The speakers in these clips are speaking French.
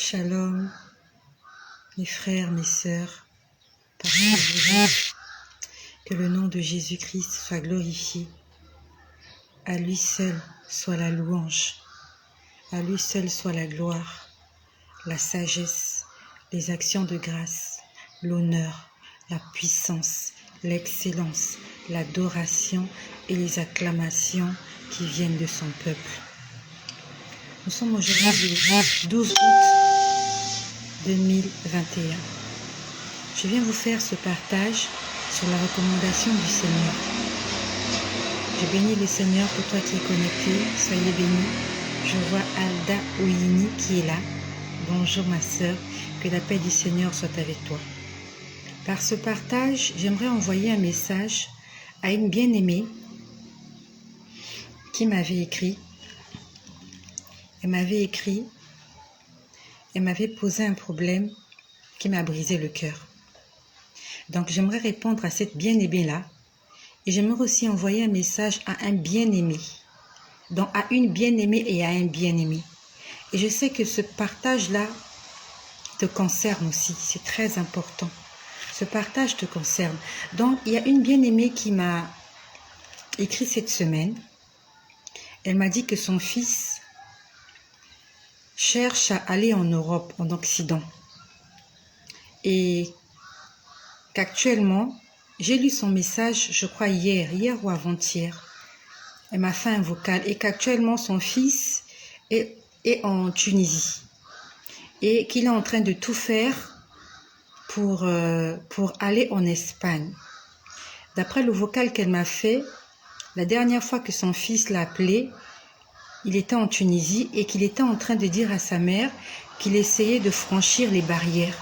Shalom, mes frères, mes sœurs, partout où vous êtes, que le nom de Jésus-Christ soit glorifié. À lui seul soit la louange, à lui seul soit la gloire, la sagesse, les actions de grâce, l'honneur, la puissance, l'excellence, l'adoration et les acclamations qui viennent de son peuple. Nous sommes aujourd'hui le 12 août 2021. Je viens vous faire ce partage sur la recommandation du Seigneur. Je bénis le Seigneur pour toi qui es connecté. Soyez bénis. Je vois Alda Ouini qui est là. Bonjour ma sœur. Que la paix du Seigneur soit avec toi. Par ce partage, j'aimerais envoyer un message à une bien-aimée qui m'avait écrit. Elle m'avait posé un problème qui m'a brisé le cœur. Donc j'aimerais répondre à cette bien-aimée-là et j'aimerais aussi envoyer un message à un bien-aimé, donc à une bien-aimée et à un bien-aimé. Et je sais que ce partage-là te concerne aussi, c'est très important. Ce partage te concerne. Donc il y a une bien-aimée qui m'a écrit cette semaine. Elle m'a dit que son fils cherche à aller en Europe, en Occident. Et qu'actuellement, j'ai lu son message, je crois hier ou avant-hier. Elle m'a fait un vocal et qu'actuellement son fils est en Tunisie et qu'il est en train de tout faire pour aller en Espagne. D'après le vocal qu'elle m'a fait, la dernière fois que son fils l'a appelé, il était en Tunisie et qu'il était en train de dire à sa mère qu'il essayait de franchir les barrières.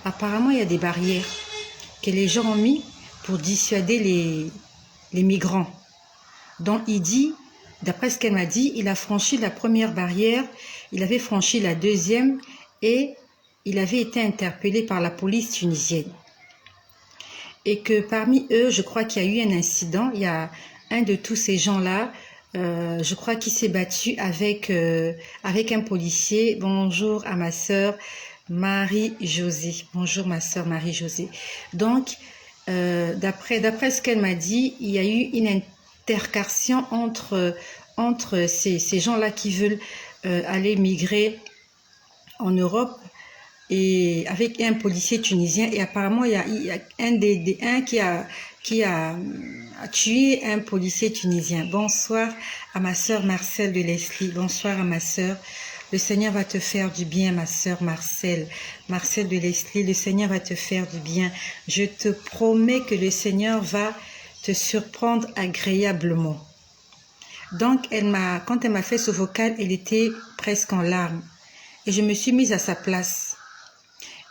Apparemment, il y a des barrières que les gens ont mis pour dissuader les migrants. Donc il dit, d'après ce qu'elle m'a dit, il a franchi la première barrière, il avait franchi la deuxième et il avait été interpellé par la police tunisienne. Et que parmi eux, je crois qu'il y a eu un incident, il y a un de tous ces gens-là, je crois qu'il s'est battu avec un policier. Bonjour à ma sœur Marie-Josée. Bonjour ma sœur Marie-Josée. Donc, d'après ce qu'elle m'a dit, il y a eu une intercartion entre ces gens-là qui veulent aller migrer en Europe et avec un policier tunisien. Et apparemment, il y a un qui a tué un policier tunisien. Bonsoir à ma sœur Marcel de Leslie. Bonsoir à ma sœur. Le Seigneur va te faire du bien, ma sœur Marcel de Leslie. Le Seigneur va te faire du bien. Je te promets que le Seigneur va te surprendre agréablement. Donc, quand elle m'a fait ce vocal, elle était presque en larmes. Et je me suis mise à sa place.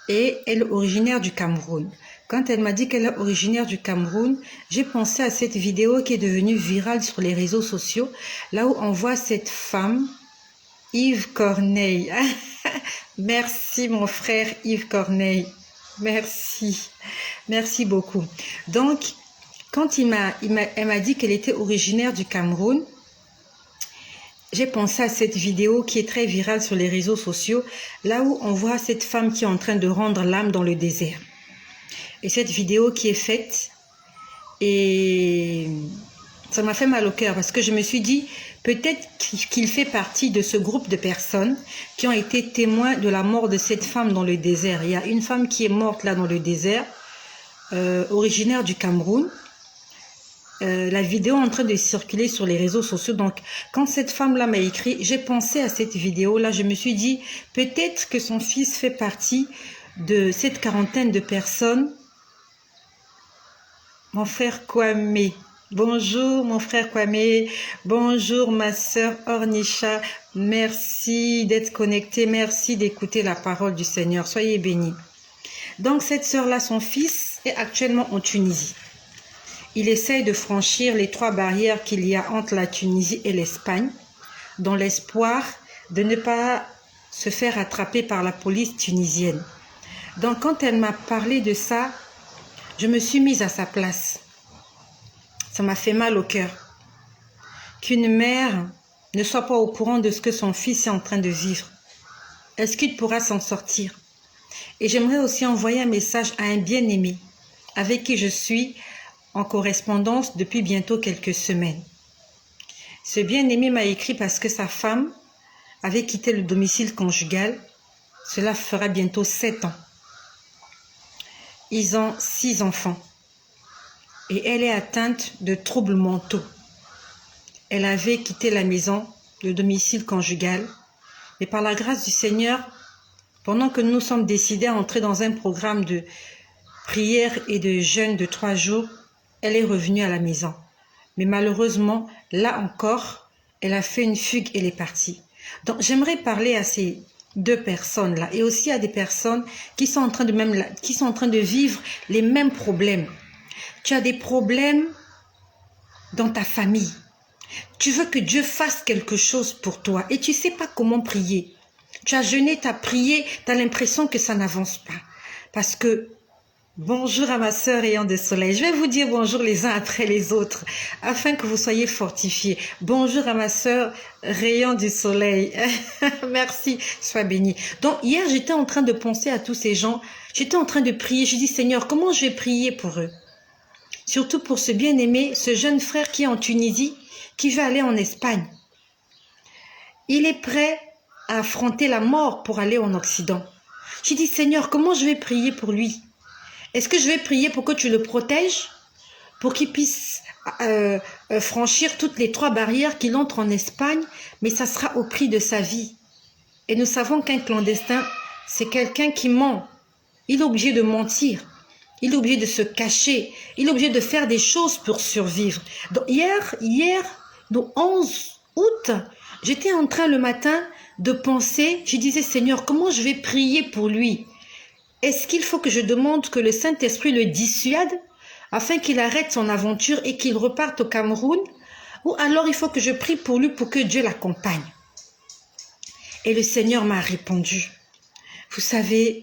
Et elle est originaire du Cameroun. Quand elle m'a dit qu'elle est originaire du Cameroun, j'ai pensé à cette vidéo qui est devenue virale sur les réseaux sociaux, là où on voit cette femme, Yves Corneille. Merci mon frère Yves Corneille. Merci. Merci beaucoup. Donc, quand elle m'a dit qu'elle était originaire du Cameroun, j'ai pensé à cette vidéo qui est très virale sur les réseaux sociaux, là où on voit cette femme qui est en train de rendre l'âme dans le désert. Et cette vidéo qui est faite, et ça m'a fait mal au cœur parce que je me suis dit, peut-être qu'il fait partie de ce groupe de personnes qui ont été témoins de la mort de cette femme dans le désert. Il y a une femme qui est morte là dans le désert, originaire du Cameroun. La vidéo est en train de circuler sur les réseaux sociaux. Donc, quand cette femme-là m'a écrit, j'ai pensé à cette vidéo-là. Je me suis dit, peut-être que son fils fait partie de cette quarantaine de personnes. Mon frère Kwame. Bonjour, mon frère Kwame. Bonjour, ma sœur Ornisha. Merci d'être connecté. Merci d'écouter la parole du Seigneur. Soyez bénis. Donc, cette sœur-là, son fils est actuellement en Tunisie. Il essaye de franchir les 3 barrières qu'il y a entre la Tunisie et l'Espagne, dans l'espoir de ne pas se faire attraper par la police tunisienne. Donc, quand elle m'a parlé de ça, je me suis mise à sa place. Ça m'a fait mal au cœur. Qu'une mère ne soit pas au courant de ce que son fils est en train de vivre. Est-ce qu'il pourra s'en sortir? Et j'aimerais aussi envoyer un message à un bien-aimé avec qui je suis en correspondance depuis bientôt quelques semaines. Ce bien-aimé m'a écrit parce que sa femme avait quitté le domicile conjugal. Cela fera bientôt 7 ans. Ils ont 6 enfants. Et elle est atteinte de troubles mentaux. Elle avait quitté la maison, le domicile conjugal. Mais par la grâce du Seigneur, pendant que nous sommes décidés à entrer dans un programme de prière et de jeûne de 3 jours, elle est revenue à la maison. Mais malheureusement, là encore, elle a fait une fugue et elle est partie. Donc, j'aimerais parler à ces 2 personnes-là et aussi à des personnes qui sont en train de vivre les mêmes problèmes. Tu as des problèmes dans ta famille. Tu veux que Dieu fasse quelque chose pour toi et tu ne sais pas comment prier. Tu as jeûné, tu as prié, tu as l'impression que ça n'avance pas. Parce que, bonjour à ma sœur Rayon du Soleil, je vais vous dire bonjour les uns après les autres, afin que vous soyez fortifiés. Bonjour à ma sœur Rayon du Soleil, merci, sois bénie. Donc hier, j'étais en train de penser à tous ces gens, j'étais en train de prier, je dis Seigneur, comment je vais prier pour eux? Surtout pour ce bien-aimé, ce jeune frère qui est en Tunisie, qui veut aller en Espagne. Il est prêt à affronter la mort pour aller en Occident. J'ai dit, Seigneur, comment je vais prier pour lui? Est-ce que je vais prier pour que tu le protèges? Pour qu'il puisse franchir toutes les 3 barrières qu'il entre en Espagne, mais ça sera au prix de sa vie. Et nous savons qu'un clandestin, c'est quelqu'un qui ment. Il est obligé de mentir. Il est obligé de se cacher. Il est obligé de faire des choses pour survivre. Donc hier, le 11 août, j'étais en train le matin de penser, je disais, Seigneur, comment je vais prier pour lui? Est-ce qu'il faut que je demande que le Saint-Esprit le dissuade afin qu'il arrête son aventure et qu'il reparte au Cameroun? Ou alors il faut que je prie pour lui pour que Dieu l'accompagne? Et le Seigneur m'a répondu. Vous savez,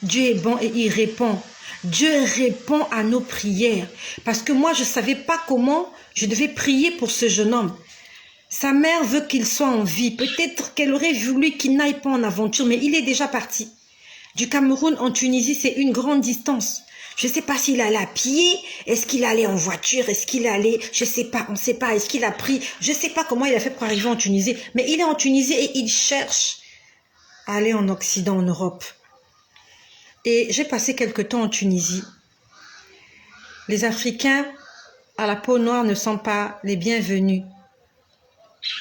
Dieu est bon et il répond. Dieu répond à nos prières. Parce que moi, je ne savais pas comment je devais prier pour ce jeune homme. Sa mère veut qu'il soit en vie. Peut-être qu'elle aurait voulu qu'il n'aille pas en aventure, mais il est déjà parti. Du Cameroun en Tunisie, c'est une grande distance. Je ne sais pas s'il allait à pied, est-ce qu'il allait en voiture, est-ce qu'il allait, je ne sais pas, on ne sait pas, est-ce qu'il a pris, je ne sais pas comment il a fait pour arriver en Tunisie, mais il est en Tunisie et il cherche à aller en Occident, en Europe. Et j'ai passé quelque temps en Tunisie. Les Africains à la peau noire ne sont pas les bienvenus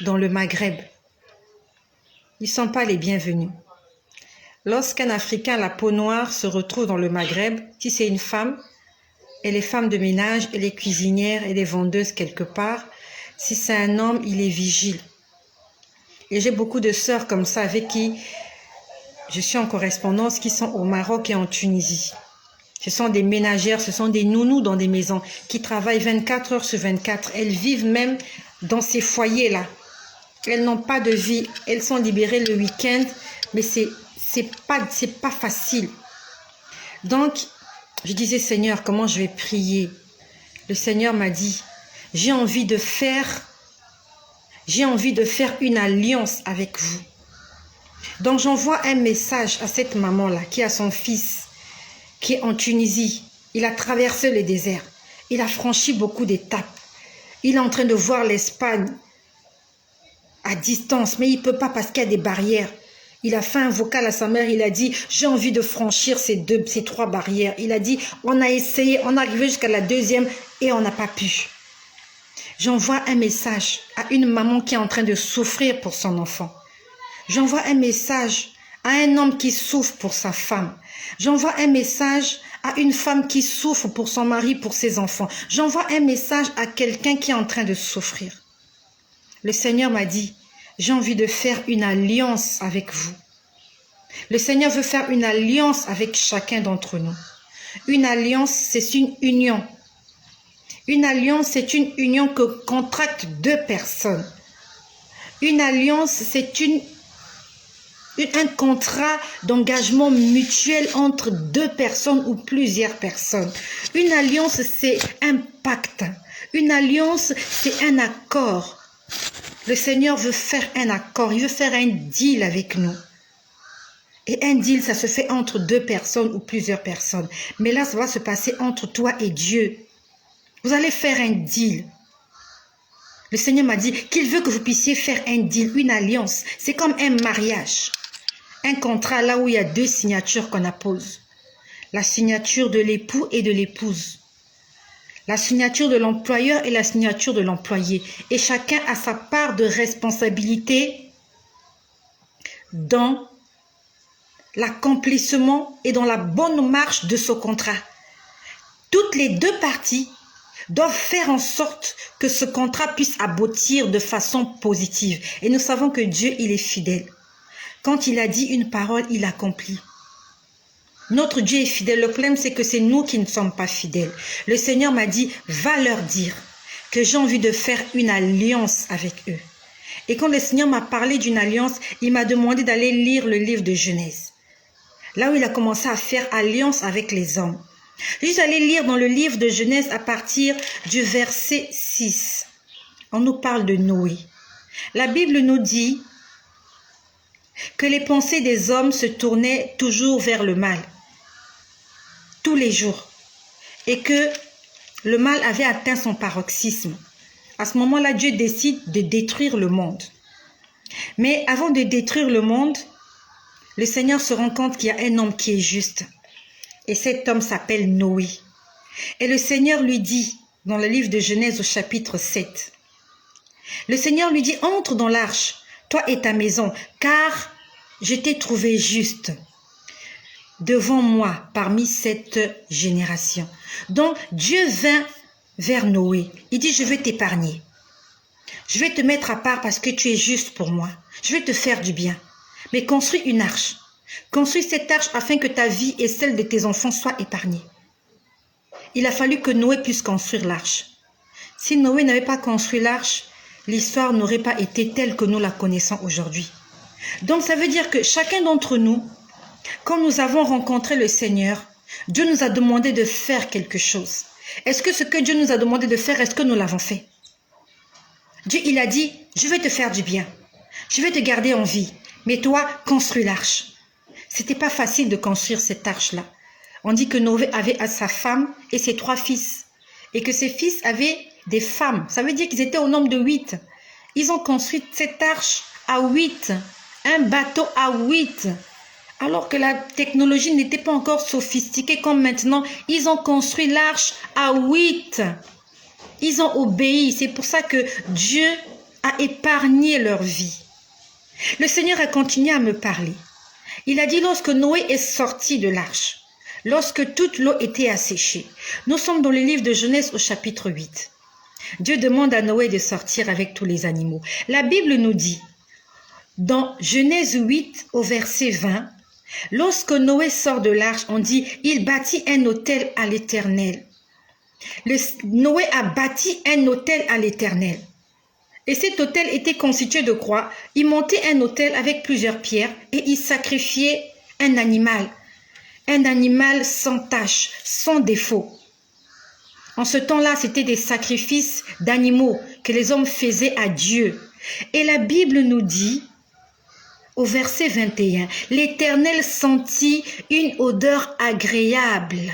dans le Maghreb. Ils ne sont pas les bienvenus. Lorsqu'un Africain à la peau noire se retrouve dans le Maghreb, si c'est une femme, elle est femme de ménage, elle est cuisinière, elle est vendeuse quelque part. Si c'est un homme, il est vigile. Et j'ai beaucoup de sœurs comme ça avec qui je suis en correspondance, qui sont au Maroc et en Tunisie. Ce sont des ménagères, ce sont des nounous dans des maisons qui travaillent 24 heures sur 24. Elles vivent même dans ces foyers-là. Elles n'ont pas de vie. Elles sont libérées le week-end, mais c'est pas facile. Donc, je disais, Seigneur, comment je vais prier? Le Seigneur m'a dit, j'ai envie de faire une alliance avec vous. Donc, j'envoie un message à cette maman-là qui a son fils, qui est en Tunisie. Il a traversé le désert. Il a franchi beaucoup d'étapes. Il est en train de voir l'Espagne à distance, mais il ne peut pas parce qu'il y a des barrières. Il a fait un vocal à sa mère, il a dit, j'ai envie de franchir ces 3 barrières. Il a dit, on a essayé, on est arrivé jusqu'à la 2e et on n'a pas pu. J'envoie un message à une maman qui est en train de souffrir pour son enfant. J'envoie un message à un homme qui souffre pour sa femme. J'envoie un message à une femme qui souffre pour son mari, pour ses enfants. J'envoie un message à quelqu'un qui est en train de souffrir. Le Seigneur m'a dit, j'ai envie de faire une alliance avec vous. Le Seigneur veut faire une alliance avec chacun d'entre nous. Une alliance, c'est une union. Une alliance, c'est une union que contractent 2 personnes. Une alliance, c'est un contrat d'engagement mutuel entre 2 personnes ou plusieurs personnes. Une alliance, c'est un pacte. Une alliance, c'est un accord. Le Seigneur veut faire un accord, il veut faire un deal avec nous. Et un deal, ça se fait entre deux personnes ou plusieurs personnes. Mais là, ça va se passer entre toi et Dieu. Vous allez faire un deal. Le Seigneur m'a dit qu'il veut que vous puissiez faire un deal, une alliance. C'est comme un mariage. Un contrat là où il y a deux signatures qu'on appose. La signature de l'époux et de l'épouse. La signature de l'employeur et la signature de l'employé. Et chacun a sa part de responsabilité dans l'accomplissement et dans la bonne marche de ce contrat. Toutes les deux parties doivent faire en sorte que ce contrat puisse aboutir de façon positive. Et nous savons que Dieu, il est fidèle. Quand il a dit une parole, il accomplit. Notre Dieu est fidèle. Le problème, c'est que c'est nous qui ne sommes pas fidèles. Le Seigneur m'a dit, va leur dire que j'ai envie de faire une alliance avec eux. Et quand le Seigneur m'a parlé d'une alliance, il m'a demandé d'aller lire le livre de Genèse. Là où il a commencé à faire alliance avec les hommes. Je suis allée lire dans le livre de Genèse à partir du verset 6. On nous parle de Noé. La Bible nous dit que les pensées des hommes se tournaient toujours vers le mal, tous les jours, et que le mal avait atteint son paroxysme. À ce moment-là, Dieu décide de détruire le monde. Mais avant de détruire le monde, le Seigneur se rend compte qu'il y a un homme qui est juste. Et cet homme s'appelle Noé. Et le Seigneur lui dit, dans le livre de Genèse au chapitre 7, le Seigneur lui dit, entre dans l'arche, toi et ta maison, car je t'ai trouvé juste devant moi parmi cette génération. Donc Dieu vint vers Noé. Il dit, je vais t'épargner. Je vais te mettre à part parce que tu es juste pour moi. Je vais te faire du bien. Mais construis une arche. Construis cette arche afin que ta vie et celle de tes enfants soient épargnées. Il a fallu que Noé puisse construire l'arche. Si Noé n'avait pas construit l'arche, l'histoire n'aurait pas été telle que nous la connaissons aujourd'hui. Donc ça veut dire que chacun d'entre nous, quand nous avons rencontré le Seigneur, Dieu nous a demandé de faire quelque chose. Est-ce que ce que Dieu nous a demandé de faire, est-ce que nous l'avons fait? Dieu, il a dit, je vais te faire du bien. Je vais te garder en vie. Mais toi, construis l'arche. C'était pas facile de construire cette arche-là. On dit que Noé avait sa femme et ses 3 fils. Et que ses fils avaient des femmes. Ça veut dire qu'ils étaient au nombre de 8. Ils ont construit cette arche à 8. Un bateau à 8. Alors que la technologie n'était pas encore sophistiquée comme maintenant. Ils ont construit l'arche à 8. Ils ont obéi. C'est pour ça que Dieu a épargné leur vie. Le Seigneur a continué à me parler. Il a dit lorsque Noé est sorti de l'arche, lorsque toute l'eau était asséchée. Nous sommes dans le livre de Genèse au chapitre 8. Dieu demande à Noé de sortir avec tous les animaux. La Bible nous dit, dans Genèse 8 au verset 20, lorsque Noé sort de l'arche, on dit, il bâtit un autel à l'Éternel. Noé a bâti un autel à l'Éternel. Et cet autel était constitué de croix. Il montait un autel avec plusieurs pierres et il sacrifiait un animal sans tache, sans défaut. En ce temps-là, c'était des sacrifices d'animaux que les hommes faisaient à Dieu. Et la Bible nous dit, au verset 21, l'Éternel sentit une odeur agréable.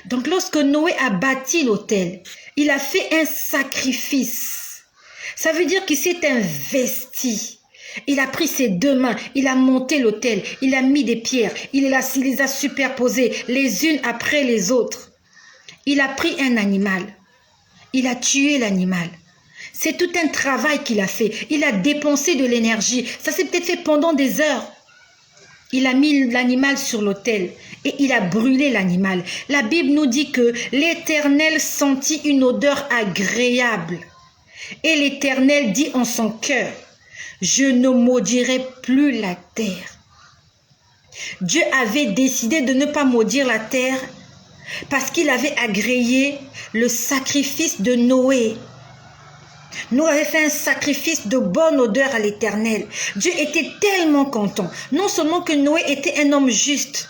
Donc lorsque Noé a bâti l'autel, il a fait un sacrifice. Ça veut dire qu'il s'est investi. Il a pris ses 2 mains, il a monté l'autel, il a mis des pierres, il les a superposées les unes après les autres. Il a pris un animal, il a tué l'animal. C'est tout un travail qu'il a fait. Il a dépensé de l'énergie. Ça s'est peut-être fait pendant des heures. Il a mis l'animal sur l'autel et il a brûlé l'animal. La Bible nous dit que l'Éternel sentit une odeur agréable. Et l'Éternel dit en son cœur, je ne maudirai plus la terre. Dieu avait décidé de ne pas maudire la terre parce qu'il avait agréé le sacrifice de Noé. Noé avait fait un sacrifice de bonne odeur à l'Éternel. Dieu était tellement content. Non seulement que Noé était un homme juste,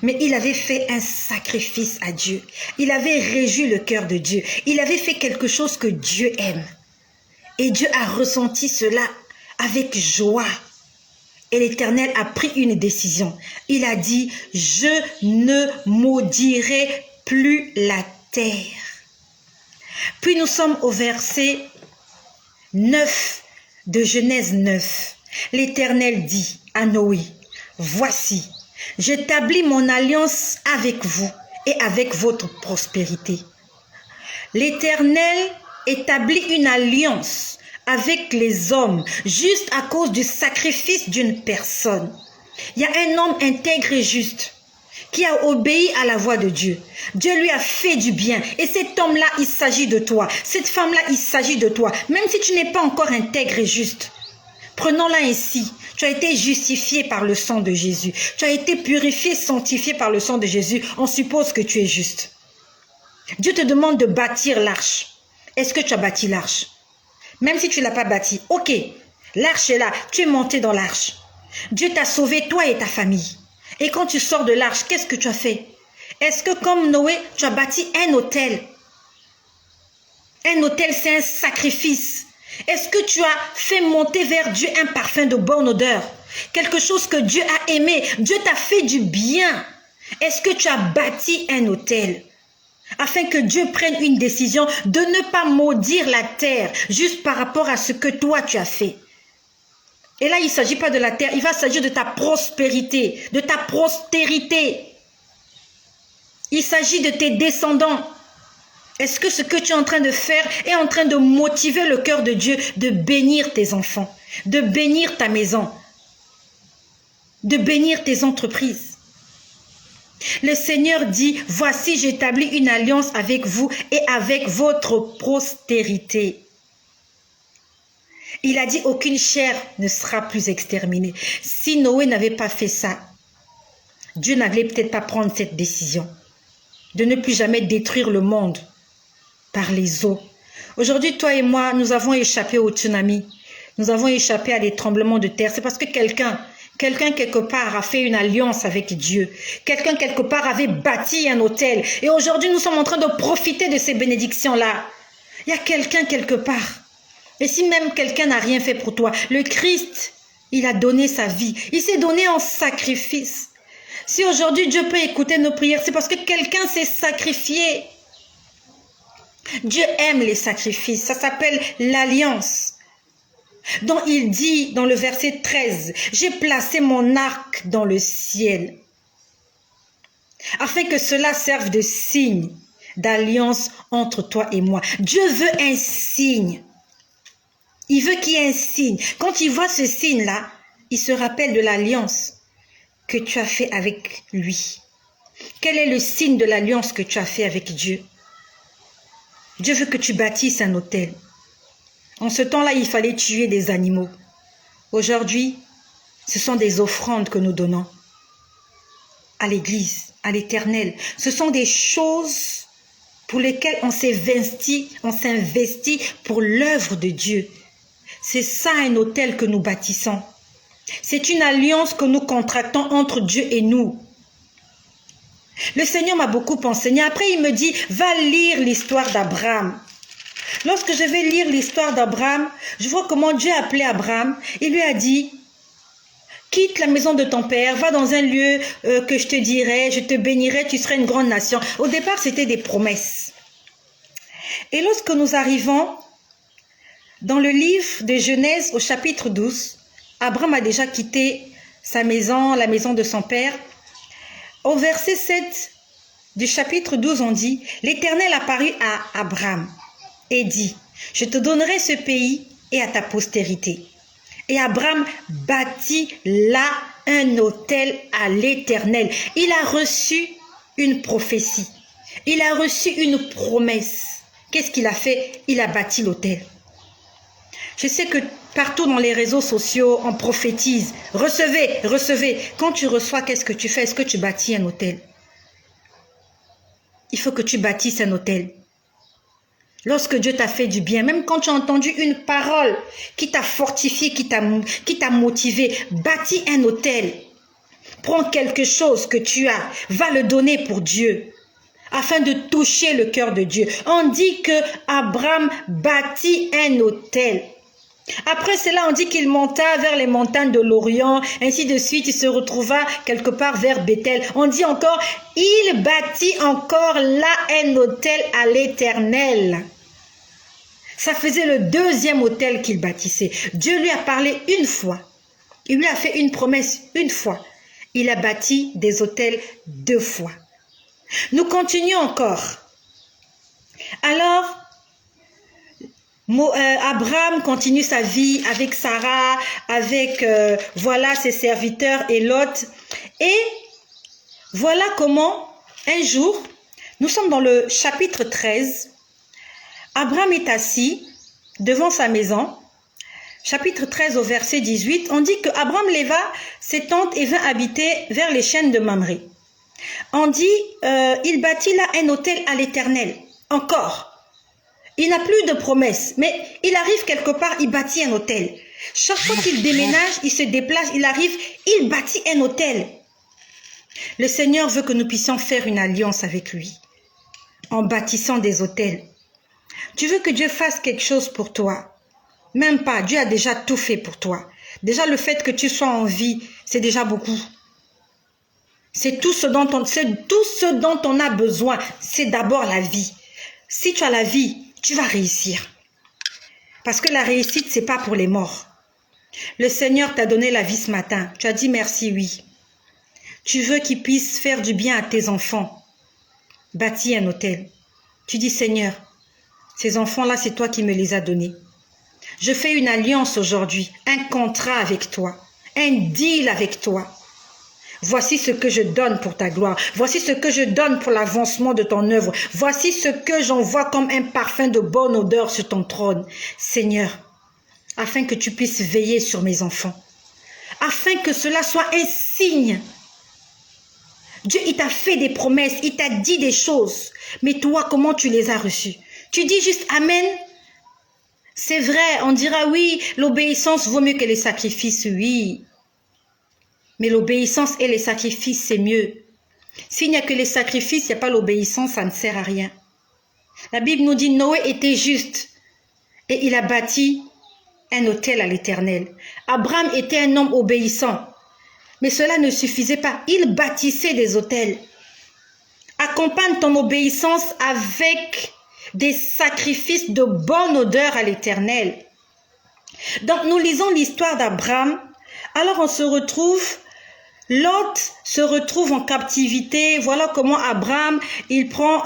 mais il avait fait un sacrifice à Dieu. Il avait réjoui le cœur de Dieu. Il avait fait quelque chose que Dieu aime. Et Dieu a ressenti cela avec joie. Et l'Éternel a pris une décision. Il a dit, je ne maudirai plus la terre. Puis nous sommes au verset 9 de Genèse 9. L'Éternel dit à Noé, voici, j'établis mon alliance avec vous et avec votre prospérité. L'Éternel établit une alliance avec les hommes juste à cause du sacrifice d'une personne. Il y a un homme intègre et juste qui a obéi à la voix de Dieu. Dieu lui a fait du bien. Et cet homme-là, il s'agit de toi. Cette femme-là, il s'agit de toi. Même si tu n'es pas encore intègre et juste. Prenons-la ainsi. Tu as été justifié par le sang de Jésus. Tu as été purifié, sanctifié par le sang de Jésus. On suppose que tu es juste. Dieu te demande de bâtir l'arche. Est-ce que tu as bâti l'arche? Même si tu ne l'as pas bâti. Ok, l'arche est là. Tu es monté dans l'arche. Dieu t'a sauvé, toi et ta famille. Et quand tu sors de l'arche, qu'est-ce que tu as fait? Est-ce que comme Noé, tu as bâti un autel? Un autel, c'est un sacrifice. Est-ce que tu as fait monter vers Dieu un parfum de bonne odeur? Quelque chose que Dieu a aimé. Dieu t'a fait du bien. Est-ce que tu as bâti un autel? Afin que Dieu prenne une décision de ne pas maudire la terre juste par rapport à ce que toi tu as fait. Et là, il ne s'agit pas de la terre, il va s'agir de ta prospérité, de ta postérité. Il s'agit de tes descendants. Est-ce que ce que tu es en train de faire est en train de motiver le cœur de Dieu de bénir tes enfants, de bénir ta maison, de bénir tes entreprises? Le Seigneur dit, voici j'établis une alliance avec vous et avec votre postérité. Il a dit, aucune chair ne sera plus exterminée. Si Noé n'avait pas fait ça, Dieu n'allait peut-être pas prendre cette décision de ne plus jamais détruire le monde par les eaux. Aujourd'hui, toi et moi, nous avons échappé au tsunami. Nous avons échappé à des tremblements de terre. C'est parce que quelqu'un quelque part a fait une alliance avec Dieu. Quelqu'un quelque part avait bâti un autel. Et aujourd'hui, nous sommes en train de profiter de ces bénédictions-là. Il y a quelqu'un quelque part. Et si même quelqu'un n'a rien fait pour toi, le Christ, il a donné sa vie. Il s'est donné en sacrifice. Si aujourd'hui Dieu peut écouter nos prières, c'est parce que quelqu'un s'est sacrifié. Dieu aime les sacrifices. Ça s'appelle l'alliance. Donc il dit dans le verset 13, « J'ai placé mon arc dans le ciel, afin que cela serve de signe d'alliance entre toi et moi. » Dieu veut un signe. Il veut qu'il y ait un signe. Quand il voit ce signe-là, il se rappelle de l'alliance que tu as fait avec lui. Quel est le signe de l'alliance que tu as fait avec Dieu? Dieu veut que tu bâtisses un autel. En ce temps-là, il fallait tuer des animaux. Aujourd'hui, ce sont des offrandes que nous donnons à l'Église, à l'Éternel. Ce sont des choses pour lesquelles on s'investit pour l'œuvre de Dieu. C'est ça un autel que nous bâtissons. C'est une alliance que nous contractons entre Dieu et nous. Le Seigneur m'a beaucoup enseigné. Après, il me dit, va lire l'histoire d'Abraham. Lorsque je vais lire l'histoire d'Abraham, je vois comment Dieu a appelé Abraham. Il lui a dit, quitte la maison de ton père, va dans un lieu que je te dirai, je te bénirai, tu seras une grande nation. Au départ, c'était des promesses. Et lorsque nous arrivons dans le livre de Genèse au chapitre 12, Abraham a déjà quitté sa maison, la maison de son père. Au verset 7 du chapitre 12, on dit, « L'Éternel apparut à Abraham et dit, « Je te donnerai ce pays et à ta postérité. » Et Abraham bâtit là un autel à l'Éternel. Il a reçu une prophétie. Il a reçu une promesse. Qu'est-ce qu'il a fait? Il a bâti l'autel. Je sais que partout dans les réseaux sociaux, on prophétise. Recevez, recevez. Quand tu reçois, qu'est-ce que tu fais? Est-ce que tu bâtis un autel? Il faut que tu bâtisses un autel. Lorsque Dieu t'a fait du bien, même quand tu as entendu une parole qui t'a fortifié, qui t'a motivé, bâtis un autel. Prends quelque chose que tu as, va le donner pour Dieu, afin de toucher le cœur de Dieu. On dit que Abraham bâtit un autel. Après cela, on dit qu'il monta vers les montagnes de l'Orient, ainsi de suite, il se retrouva quelque part vers Bethel. On dit encore, il bâtit encore là un autel à l'Éternel. Ça faisait le deuxième autel qu'il bâtissait. Dieu lui a parlé une fois. Il lui a fait une promesse une fois. Il a bâti des autels 2 fois. Nous continuons encore. Alors, Abraham continue sa vie avec Sarah, avec voilà ses serviteurs et Lot. Et voilà comment, un jour, nous sommes dans le chapitre 13, Abraham est assis devant sa maison. Chapitre 13 au verset 18, on dit que Abraham leva ses tentes et vint habiter vers les chaînes de Mamré. On dit, il bâtit là un autel à l'Éternel. Encore. Il n'a plus de promesse, mais il arrive quelque part, il bâtit un autel. Chaque fois qu'il déménage, il se déplace, il arrive, il bâtit un autel. Le Seigneur veut que nous puissions faire une alliance avec lui, en bâtissant des autels. Tu veux que Dieu fasse quelque chose pour toi? Même pas, Dieu a déjà tout fait pour toi. Déjà le fait que tu sois en vie, c'est déjà beaucoup. C'est tout ce dont on a besoin, c'est d'abord la vie. Si tu as la vie, tu vas réussir. Parce que la réussite, c'est pas pour les morts. Le Seigneur t'a donné la vie ce matin. Tu as dit merci, oui. Tu veux qu'il puisse faire du bien à tes enfants. Bâtis un autel. Tu dis, Seigneur, ces enfants-là, c'est toi qui me les as donnés. Je fais une alliance aujourd'hui, un contrat avec toi, un deal avec toi. Voici ce que je donne pour ta gloire. Voici ce que je donne pour l'avancement de ton œuvre. Voici ce que j'envoie comme un parfum de bonne odeur sur ton trône. Seigneur, afin que tu puisses veiller sur mes enfants. Afin que cela soit un signe. Dieu, il t'a fait des promesses, il t'a dit des choses. Mais toi, comment tu les as reçues? Tu dis juste Amen. C'est vrai, on dira oui, l'obéissance vaut mieux que les sacrifices, oui. Mais l'obéissance et les sacrifices, c'est mieux. S'il n'y a que les sacrifices, il n'y a pas l'obéissance, ça ne sert à rien. La Bible nous dit Noé était juste et il a bâti un autel à l'Éternel. Abraham était un homme obéissant, mais cela ne suffisait pas. Il bâtissait des autels. Accompagne ton obéissance avec des sacrifices de bonne odeur à l'Éternel. Donc nous lisons l'histoire d'Abraham. Alors on se retrouve, Lot se retrouve en captivité. Voilà comment Abraham, il prend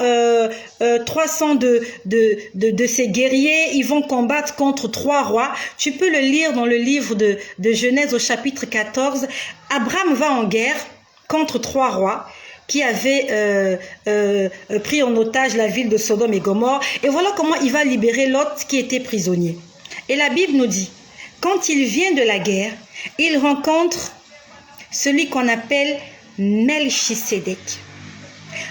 300 de ses guerriers. Ils vont combattre contre 3 rois. Tu peux le lire dans le livre de Genèse au chapitre 14. Abraham va en guerre contre 3 rois qui avaient pris en otage la ville de Sodome et Gomorrhe. Et voilà comment il va libérer Lot qui était prisonnier. Et la Bible nous dit, quand il vient de la guerre, il rencontre celui qu'on appelle Melchisédek.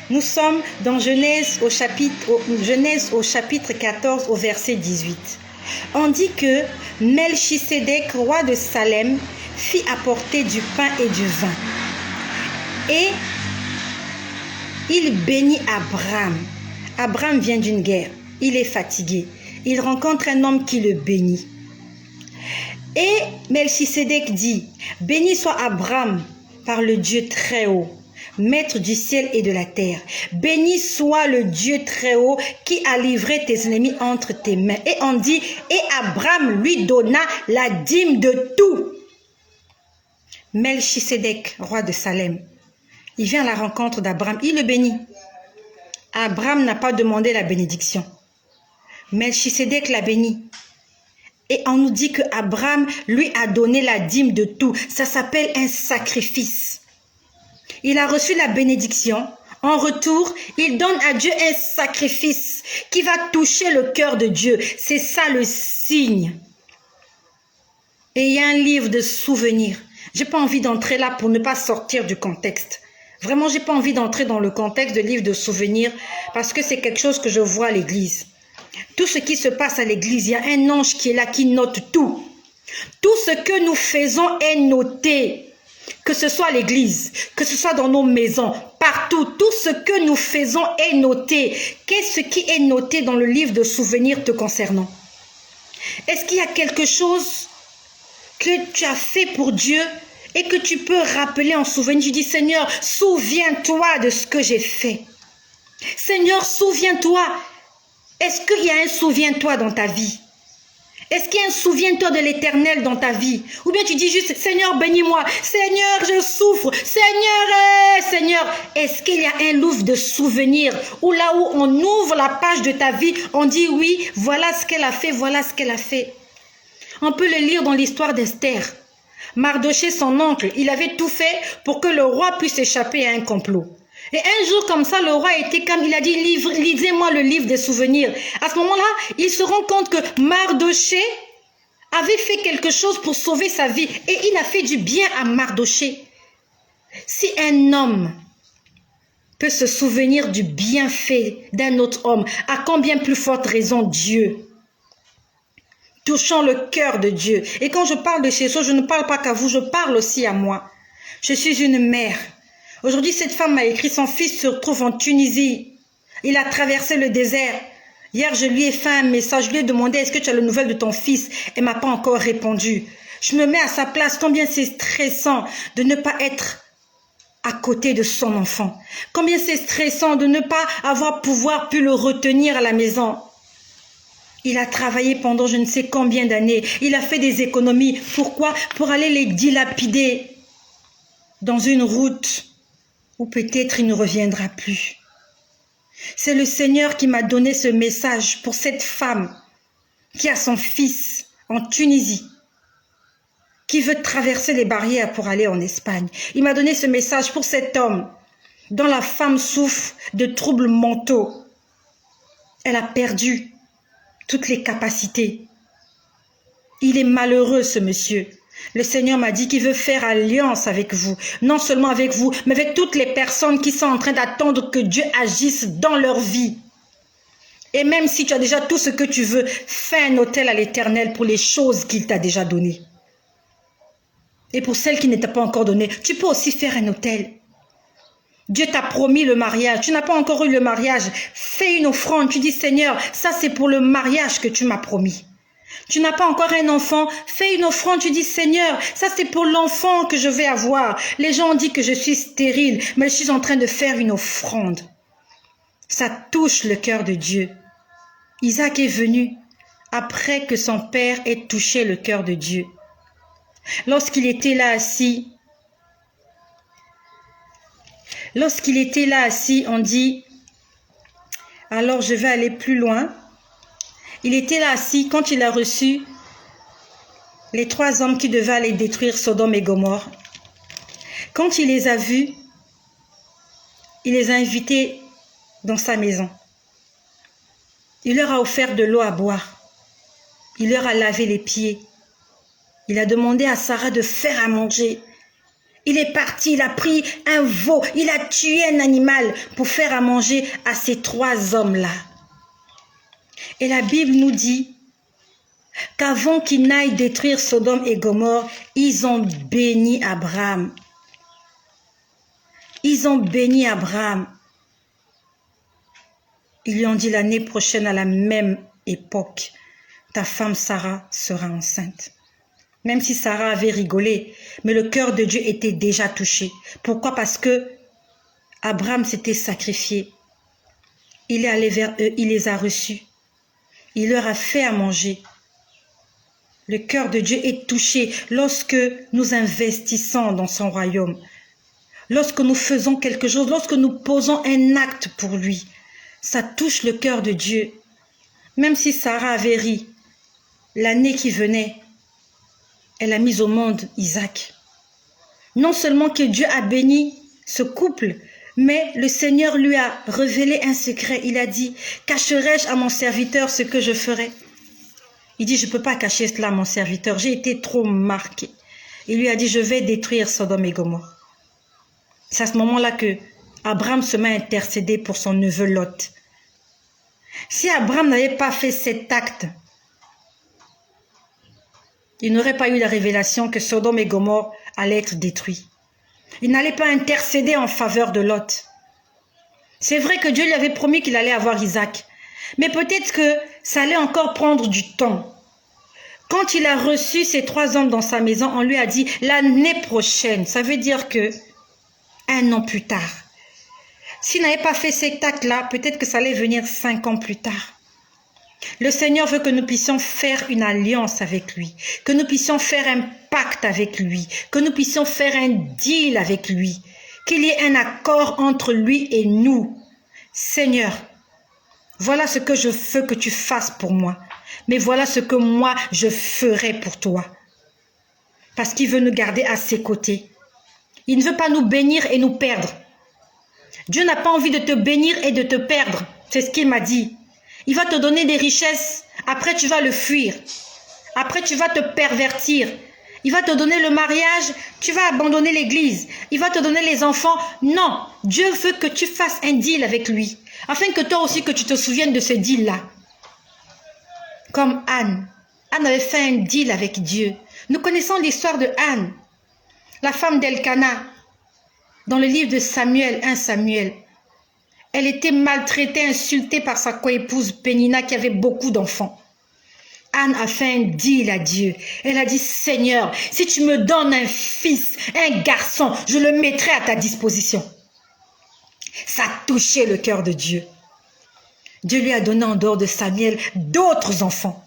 Nous sommes dans Genèse au chapitre 14 au verset 18. On dit que Melchisédek, roi de Salem, fit apporter du pain et du vin. Et il bénit Abraham. Abraham vient d'une guerre. Il est fatigué. Il rencontre un homme qui le bénit. Et Melchisédek dit, « Béni soit Abraham par le Dieu très haut, maître du ciel et de la terre. Béni soit le Dieu très haut qui a livré tes ennemis entre tes mains. » Et on dit, « Et Abraham lui donna la dîme de tout. » Melchisédek, roi de Salem, il vient à la rencontre d'Abraham, il le bénit. Abraham n'a pas demandé la bénédiction. Melchisédek l'a béni. Et on nous dit que Abraham lui a donné la dîme de tout. Ça s'appelle un sacrifice. Il a reçu la bénédiction. En retour, il donne à Dieu un sacrifice qui va toucher le cœur de Dieu. C'est ça le signe. Et il y a un livre de souvenirs. J'ai pas envie d'entrer là pour ne pas sortir du contexte. Vraiment, j'ai pas envie d'entrer dans le contexte de livre de souvenirs parce que c'est quelque chose que je vois à l'église. Tout ce qui se passe à l'église, il y a un ange qui est là, qui note tout. Tout ce que nous faisons est noté. Que ce soit à l'église, que ce soit dans nos maisons, partout, tout ce que nous faisons est noté. Qu'est-ce qui est noté dans le livre de souvenirs te concernant? Est-ce qu'il y a quelque chose que tu as fait pour Dieu et que tu peux rappeler en souvenir? Tu dis, Seigneur, souviens-toi de ce que j'ai fait. Seigneur, souviens-toi. Est-ce qu'il y a un souviens-toi dans ta vie? Est-ce qu'il y a un souviens-toi de l'Éternel dans ta vie? Ou bien tu dis juste, Seigneur, bénis-moi. Seigneur, je souffre. Seigneur. Est-ce qu'il y a un livre de souvenirs où là où on ouvre la page de ta vie, on dit oui, voilà ce qu'elle a fait, voilà ce qu'elle a fait. On peut le lire dans l'histoire d'Esther. Mardoché, son oncle, il avait tout fait pour que le roi puisse échapper à un complot. Et un jour comme ça, le roi était calme, il a dit, lisez-moi le livre des souvenirs. À ce moment-là, il se rend compte que Mardoché avait fait quelque chose pour sauver sa vie. Et il a fait du bien à Mardoché. Si un homme peut se souvenir du bienfait d'un autre homme, à combien plus forte raison Dieu? Touchons le cœur de Dieu. Et quand je parle de ces choses, je ne parle pas qu'à vous, je parle aussi à moi. Je suis une mère. Aujourd'hui, cette femme m'a écrit, son fils se retrouve en Tunisie. Il a traversé le désert. Hier, je lui ai fait un message, je lui ai demandé, est-ce que tu as les nouvelles de ton fils? Elle ne m'a pas encore répondu. Je me mets à sa place, combien c'est stressant de ne pas être à côté de son enfant. Combien c'est stressant de ne pas avoir pouvoir pu le retenir à la maison. Il a travaillé pendant je ne sais combien d'années. Il a fait des économies. Pourquoi? Pour aller les dilapider dans une route où peut-être il ne reviendra plus. C'est le Seigneur qui m'a donné ce message pour cette femme qui a son fils en Tunisie, qui veut traverser les barrières pour aller en Espagne. Il m'a donné ce message pour cet homme dont la femme souffre de troubles mentaux. Elle a perdu toutes les capacités. Il est malheureux, ce monsieur. Le Seigneur m'a dit qu'il veut faire alliance avec vous. Non seulement avec vous, mais avec toutes les personnes qui sont en train d'attendre que Dieu agisse dans leur vie. Et même si tu as déjà tout ce que tu veux, fais un autel à l'Éternel pour les choses qu'il t'a déjà données. Et pour celles qui ne t'ont pas encore données, tu peux aussi faire un autel. Dieu t'a promis le mariage. Tu n'as pas encore eu le mariage. Fais une offrande. Tu dis, Seigneur, ça c'est pour le mariage que tu m'as promis. Tu n'as pas encore un enfant. Fais une offrande. Tu dis, Seigneur, ça c'est pour l'enfant que je vais avoir. Les gens ont dit que je suis stérile, mais je suis en train de faire une offrande. Ça touche le cœur de Dieu. Isaac est venu après que son père ait touché le cœur de Dieu. Lorsqu'il était là assis, on dit, alors je vais aller plus loin. Il était là assis quand il a reçu les 3 hommes qui devaient aller détruire Sodome et Gomorrhe. Quand il les a vus, il les a invités dans sa maison. Il leur a offert de l'eau à boire. Il leur a lavé les pieds. Il a demandé à Sarah de faire à manger. Il est parti, il a pris un veau, il a tué un animal pour faire à manger à ces 3 hommes-là. Et la Bible nous dit qu'avant qu'ils n'aillent détruire Sodome et Gomorrhe, ils ont béni Abraham. Ils ont béni Abraham. Ils lui ont dit l'année prochaine à la même époque, ta femme Sarah sera enceinte. Même si Sarah avait rigolé, mais le cœur de Dieu était déjà touché. Pourquoi? Parce que Abraham s'était sacrifié. Il est allé vers eux, il les a reçus. Il leur a fait à manger. Le cœur de Dieu est touché lorsque nous investissons dans son royaume. Lorsque nous faisons quelque chose, lorsque nous posons un acte pour lui. Ça touche le cœur de Dieu. Même si Sarah avait ri, l'année qui venait, elle a mis au monde Isaac. Non seulement que Dieu a béni ce couple, mais le Seigneur lui a révélé un secret. Il a dit, cacherai-je à mon serviteur ce que je ferai? Il dit, je ne peux pas cacher cela à mon serviteur. J'ai été trop marqué. Il lui a dit, je vais détruire Sodome et Gomorrhe. C'est à ce moment-là que Abraham se met à intercéder pour son neveu Lot. Si Abraham n'avait pas fait cet acte, il n'aurait pas eu la révélation que Sodome et Gomorrhe allaient être détruits. Il n'allait pas intercéder en faveur de Lot. C'est vrai que Dieu lui avait promis qu'il allait avoir Isaac. Mais peut-être que ça allait encore prendre du temps. Quand il a reçu ces 3 hommes dans sa maison, on lui a dit l'année prochaine. Ça veut dire que 1 an plus tard. S'il n'avait pas fait cet acte-là, peut-être que ça allait venir 5 ans plus tard. Le Seigneur veut que nous puissions faire une alliance avec lui, que nous puissions faire un pacte avec lui, que nous puissions faire un deal avec lui, qu'il y ait un accord entre lui et nous. Seigneur, voilà ce que je veux que tu fasses pour moi, mais voilà ce que moi je ferai pour toi. Parce qu'il veut nous garder à ses côtés. Il ne veut pas nous bénir et nous perdre. Dieu n'a pas envie de te bénir et de te perdre. C'est ce qu'il m'a dit. Il va te donner des richesses. Après, tu vas le fuir. Après, tu vas te pervertir. Il va te donner le mariage. Tu vas abandonner l'église. Il va te donner les enfants. Non, Dieu veut que tu fasses un deal avec lui. Afin que toi aussi, que tu te souviennes de ce deal-là. Comme Anne. Anne avait fait un deal avec Dieu. Nous connaissons l'histoire de Anne, la femme d'Elkana. Dans le livre de Samuel, 1 Samuel, elle était maltraitée, insultée par sa coépouse Pénina qui avait beaucoup d'enfants. Anne a fait un deal à Dieu. Elle a dit, Seigneur, si tu me donnes un fils, un garçon, je le mettrai à ta disposition. Ça a touché le cœur de Dieu. Dieu lui a donné en dehors de Samuel d'autres enfants.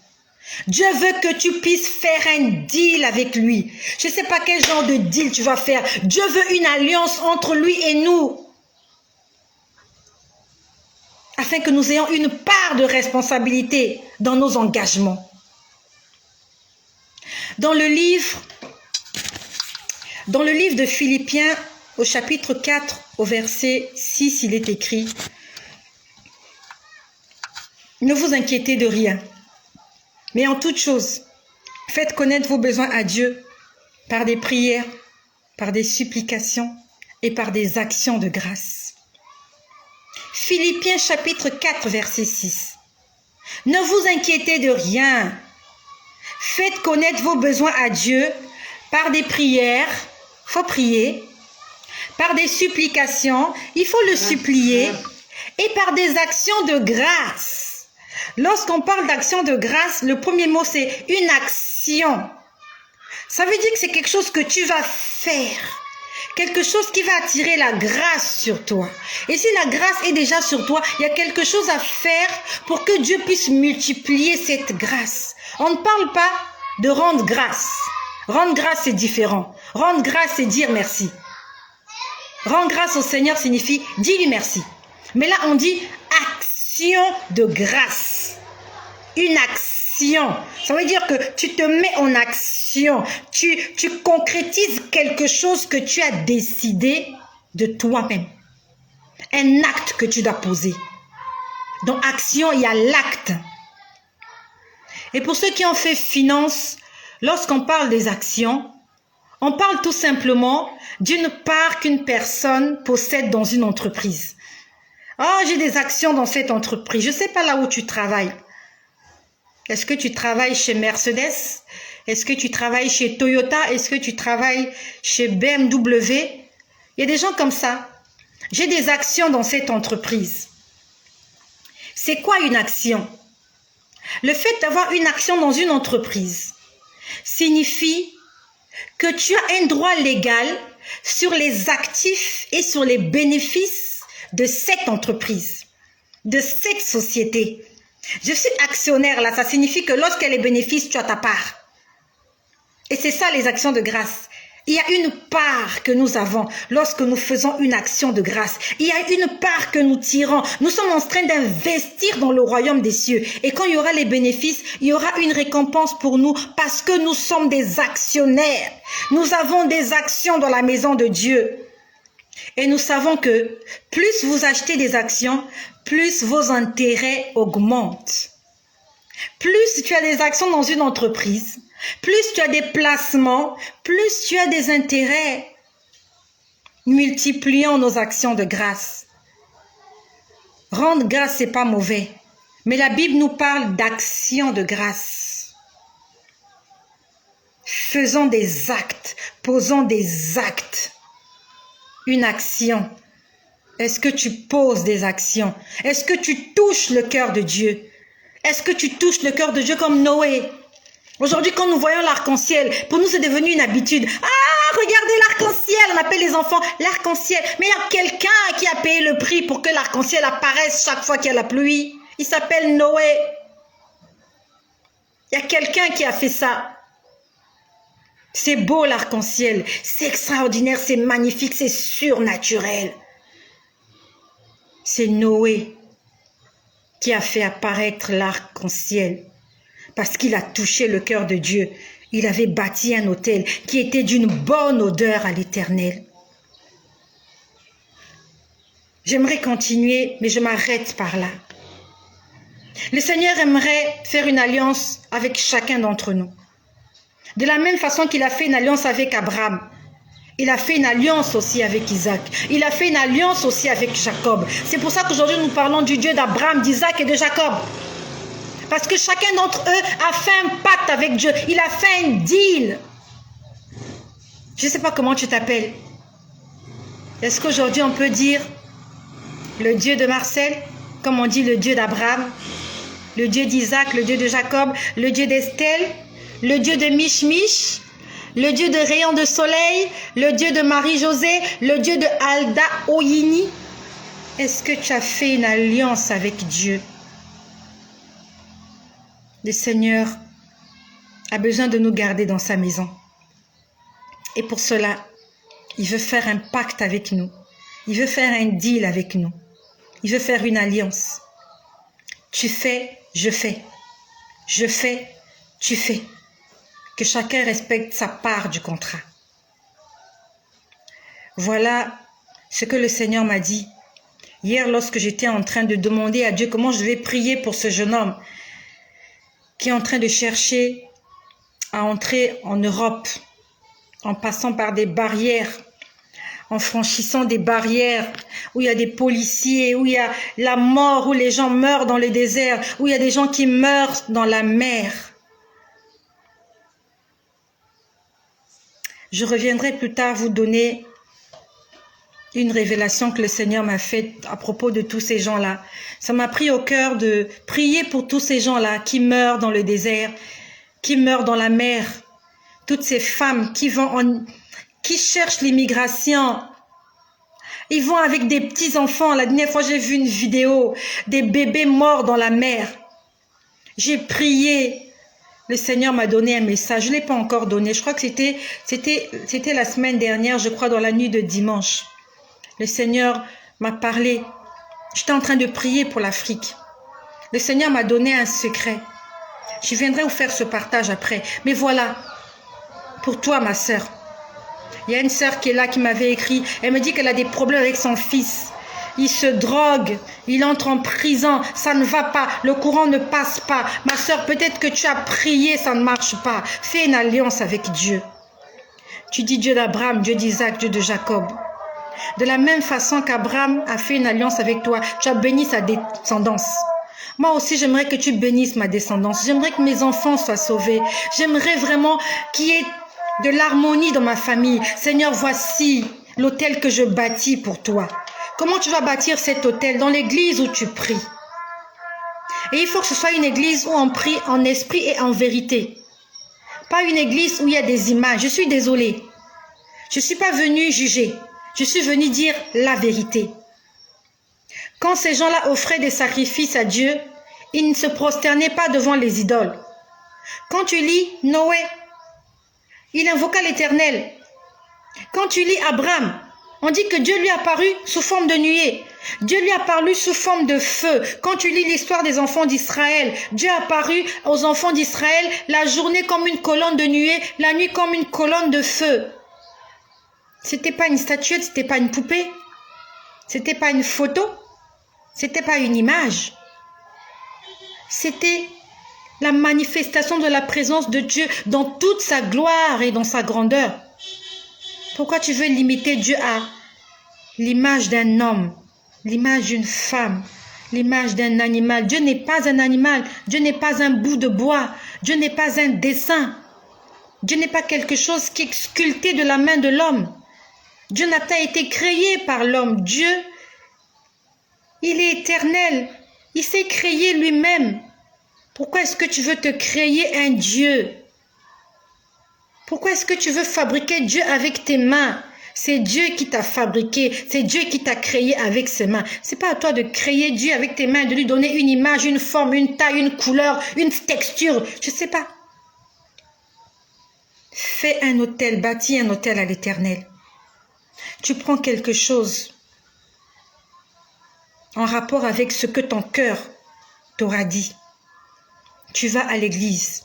Dieu veut que tu puisses faire un deal avec lui. Je ne sais pas quel genre de deal tu vas faire. Dieu veut une alliance entre lui et nous. Afin que nous ayons une part de responsabilité dans nos engagements. Dans le livre de Philippiens, au chapitre 4, au verset 6, il est écrit « Ne vous inquiétez de rien. Mais en toute chose, faites connaître vos besoins à Dieu par des prières, par des supplications et par des actions de grâce. » Philippiens chapitre 4 verset 6. Ne vous inquiétez de rien. Faites connaître vos besoins à Dieu par des prières, il faut prier, par des supplications, il faut le supplier, et par des actions de grâce. Lorsqu'on parle d'action de grâce, le premier mot c'est une action. Ça veut dire que c'est quelque chose que tu vas faire. Quelque chose qui va attirer la grâce sur toi. Et si la grâce est déjà sur toi, il y a quelque chose à faire pour que Dieu puisse multiplier cette grâce. On ne parle pas de rendre grâce. Rendre grâce, c'est différent. Rendre grâce, c'est dire merci. Rendre grâce au Seigneur signifie dis-lui merci. Mais là, on dit action de grâce. Une action. Ça veut dire que tu te mets en action. Tu concrétises quelque chose que tu as décidé de toi-même. Un acte que tu dois poser. Dans action, il y a l'acte. Et pour ceux qui ont fait finance, lorsqu'on parle des actions, on parle tout simplement d'une part qu'une personne possède dans une entreprise. Oh, j'ai des actions dans cette entreprise. Je ne sais pas là où tu travailles. Est-ce que tu travailles chez Mercedes? Est-ce que tu travailles chez Toyota? Est-ce que tu travailles chez BMW? Il y a des gens comme ça. J'ai des actions dans cette entreprise. C'est quoi une action? Le fait d'avoir une action dans une entreprise signifie que tu as un droit légal sur les actifs et sur les bénéfices de cette entreprise, de cette société. Je suis actionnaire là, ça signifie que lorsqu'elle est bénéfice, tu as ta part. Et c'est ça les actions de grâce. Il y a une part que nous avons lorsque nous faisons une action de grâce. Il y a une part que nous tirons. Nous sommes en train d'investir dans le royaume des cieux. Et quand il y aura les bénéfices, il y aura une récompense pour nous parce que nous sommes des actionnaires. Nous avons des actions dans la maison de Dieu. Et nous savons que plus vous achetez des actions, plus vos intérêts augmentent. Plus tu as des actions dans une entreprise, plus tu as des placements, plus tu as des intérêts. Multiplions nos actions de grâce. Rendre grâce, c'est pas mauvais. Mais la Bible nous parle d'actions de grâce. Faisons des actes, posons des actes. Une action. Est-ce que tu poses des actions? Est-ce que tu touches le cœur de Dieu? Est-ce que tu touches le cœur de Dieu comme Noé? Aujourd'hui, quand nous voyons l'arc-en-ciel, pour nous, c'est devenu une habitude. Ah, regardez l'arc-en-ciel, on appelle les enfants l'arc-en-ciel. Mais il y a quelqu'un qui a payé le prix pour que l'arc-en-ciel apparaisse chaque fois qu'il y a la pluie. Il s'appelle Noé. Il y a quelqu'un qui a fait ça. C'est beau l'arc-en-ciel, c'est extraordinaire, c'est magnifique, c'est surnaturel. C'est Noé qui a fait apparaître l'arc-en-ciel parce qu'il a touché le cœur de Dieu. Il avait bâti un autel qui était d'une bonne odeur à l'Éternel. J'aimerais continuer, mais je m'arrête par là. Le Seigneur aimerait faire une alliance avec chacun d'entre nous. De la même façon qu'il a fait une alliance avec Abraham, il a fait une alliance aussi avec Isaac. Il a fait une alliance aussi avec Jacob. C'est pour ça qu'aujourd'hui nous parlons du Dieu d'Abraham, d'Isaac et de Jacob. Parce que chacun d'entre eux a fait un pacte avec Dieu. Il a fait un deal. Je ne sais pas comment tu t'appelles. Est-ce qu'aujourd'hui on peut dire le Dieu de Marcel, comme on dit le Dieu d'Abraham, le Dieu d'Isaac, le Dieu de Jacob, le Dieu d'Estelle, le Dieu de Mich-Mich, le Dieu de Rayon de Soleil, le Dieu de Marie-Josée, le Dieu de Alda Oyini. Est-ce que tu as fait une alliance avec Dieu? Le Seigneur a besoin de nous garder dans sa maison. Et pour cela, il veut faire un pacte avec nous. Il veut faire un deal avec nous. Il veut faire une alliance. Tu fais, je fais. Je fais, tu fais. Que chacun respecte sa part du contrat. Voilà ce que le Seigneur m'a dit hier lorsque j'étais en train de demander à Dieu comment je devais prier pour ce jeune homme qui est en train de chercher à entrer en Europe en passant par des barrières, en franchissant des barrières où il y a des policiers, où il y a la mort, où les gens meurent dans le désert, où il y a des gens qui meurent dans la mer. Je reviendrai plus tard vous donner une révélation que le Seigneur m'a faite à propos de tous ces gens-là. Ça m'a pris au cœur de prier pour tous ces gens-là qui meurent dans le désert, qui meurent dans la mer. Toutes ces femmes qui cherchent l'immigration. Ils vont avec des petits-enfants. La dernière fois, j'ai vu une vidéo des bébés morts dans la mer. J'ai prié. Le Seigneur m'a donné un message. Je ne l'ai pas encore donné. Je crois que c'était la semaine dernière, je crois, dans la nuit de dimanche. Le Seigneur m'a parlé. J'étais en train de prier pour l'Afrique. Le Seigneur m'a donné un secret. Je viendrai vous faire ce partage après. Mais voilà, pour toi, ma sœur. Il y a une sœur qui est là, qui m'avait écrit. Elle me dit qu'elle a des problèmes avec son fils. Il se drogue, il entre en prison, ça ne va pas, le courant ne passe pas. Ma sœur, peut-être que tu as prié, ça ne marche pas. Fais une alliance avec Dieu. Tu dis Dieu d'Abraham, Dieu d'Isaac, Dieu de Jacob. De la même façon qu'Abraham a fait une alliance avec toi, tu as béni sa descendance. Moi aussi, j'aimerais que tu bénisses ma descendance. J'aimerais que mes enfants soient sauvés. J'aimerais vraiment qu'il y ait de l'harmonie dans ma famille. Seigneur, voici l'autel que je bâtis pour toi. Comment tu vas bâtir cet autel? Dans l'église où tu pries. Et il faut que ce soit une église où on prie en esprit et en vérité. Pas une église où il y a des images. Je suis désolée. Je ne suis pas venue juger. Je suis venue dire la vérité. Quand ces gens-là offraient des sacrifices à Dieu, ils ne se prosternaient pas devant les idoles. Quand tu lis Noé, il invoqua l'Éternel. Quand tu lis Abraham, on dit que Dieu lui a apparu sous forme de nuée. Dieu lui a apparu sous forme de feu. Quand tu lis l'histoire des enfants d'Israël, Dieu a apparu aux enfants d'Israël la journée comme une colonne de nuée, la nuit comme une colonne de feu. C'était pas une statuette, c'était pas une poupée. C'était pas une photo. C'était pas une image. C'était la manifestation de la présence de Dieu dans toute sa gloire et dans sa grandeur. Pourquoi tu veux limiter Dieu à l'image d'un homme, l'image d'une femme, l'image d'un animal? Dieu n'est pas un animal, Dieu n'est pas un bout de bois, Dieu n'est pas un dessin. Dieu n'est pas quelque chose qui est sculpté de la main de l'homme. Dieu n'a pas été créé par l'homme. Dieu, il est éternel. Il s'est créé lui-même. Pourquoi est-ce que tu veux te créer un Dieu? Pourquoi est-ce que tu veux fabriquer Dieu avec tes mains? C'est Dieu qui t'a fabriqué, c'est Dieu qui t'a créé avec ses mains. C'est pas à toi de créer Dieu avec tes mains, de lui donner une image, une forme, une taille, une couleur, une texture. Je sais pas. Fais un autel, bâtis un autel à l'Éternel. Tu prends quelque chose en rapport avec ce que ton cœur t'aura dit. Tu vas à l'église.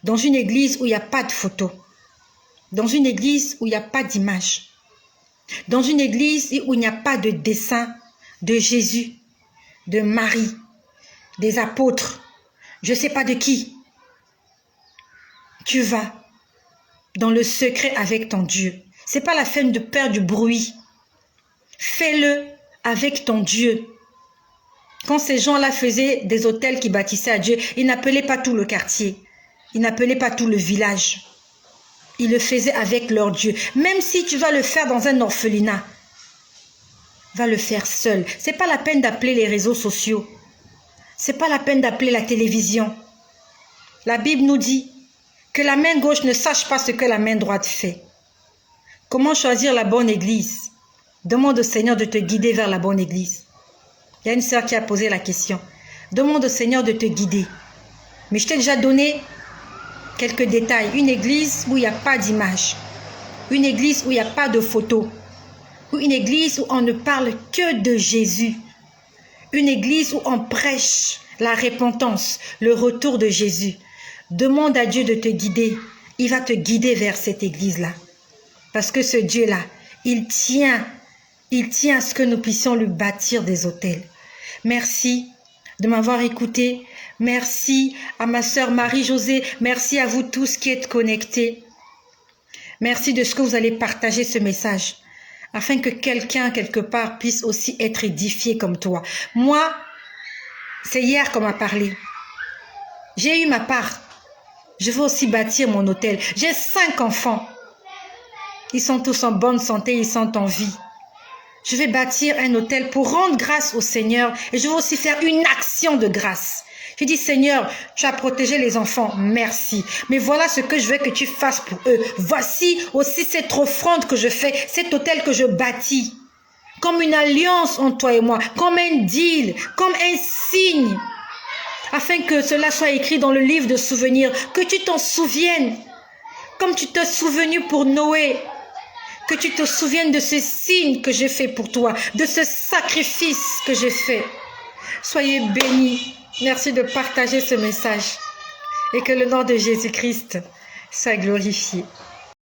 Dans une église où il n'y a pas de photos. Dans une église où il n'y a pas d'image. Dans une église où il n'y a pas de dessin de Jésus, de Marie, des apôtres, je ne sais pas de qui. Tu vas dans le secret avec ton Dieu. Ce n'est pas la peine de faire du bruit. Fais-le avec ton Dieu. Quand ces gens-là faisaient des autels qui bâtissaient à Dieu, ils n'appelaient pas tout le quartier. Ils n'appelaient pas tout le village. Ils le faisaient avec leur Dieu. Même si tu vas le faire dans un orphelinat, va le faire seul. Ce n'est pas la peine d'appeler les réseaux sociaux. Ce n'est pas la peine d'appeler la télévision. La Bible nous dit que la main gauche ne sache pas ce que la main droite fait. Comment choisir la bonne église? Demande au Seigneur de te guider vers la bonne église. Il y a une sœur qui a posé la question. Demande au Seigneur de te guider. Mais je t'ai déjà donné quelques détails. Une église où il n'y a pas d'image. Une église où il n'y a pas de photos. Ou une église où on ne parle que de Jésus. Une église où on prêche la repentance, le retour de Jésus. Demande à Dieu de te guider. Il va te guider vers cette église-là. Parce que ce Dieu-là, il tient à ce que nous puissions lui bâtir des autels. Merci de m'avoir écouté. Merci à ma sœur Marie-Josée. Merci à vous tous qui êtes connectés. Merci de ce que vous allez partager ce message, afin que quelqu'un, quelque part, puisse aussi être édifié comme toi. Moi, c'est hier qu'on m'a parlé. J'ai eu ma part. Je veux aussi bâtir mon hôtel. J'ai 5 enfants. Ils sont tous en bonne santé, ils sont en vie. Je vais bâtir un hôtel pour rendre grâce au Seigneur et je vais aussi faire une action de grâce. Je dis, Seigneur, tu as protégé les enfants, merci. Mais voilà ce que je veux que tu fasses pour eux. Voici aussi cette offrande que je fais, cet hôtel que je bâtis. Comme une alliance entre toi et moi, comme un deal, comme un signe. Afin que cela soit écrit dans le livre de souvenirs, que tu t'en souviennes. Comme tu t'es souvenu pour Noé. Que tu te souviennes de ce signe que j'ai fait pour toi, de ce sacrifice que j'ai fait. Soyez bénis. Merci de partager ce message. Et que le nom de Jésus-Christ soit glorifié.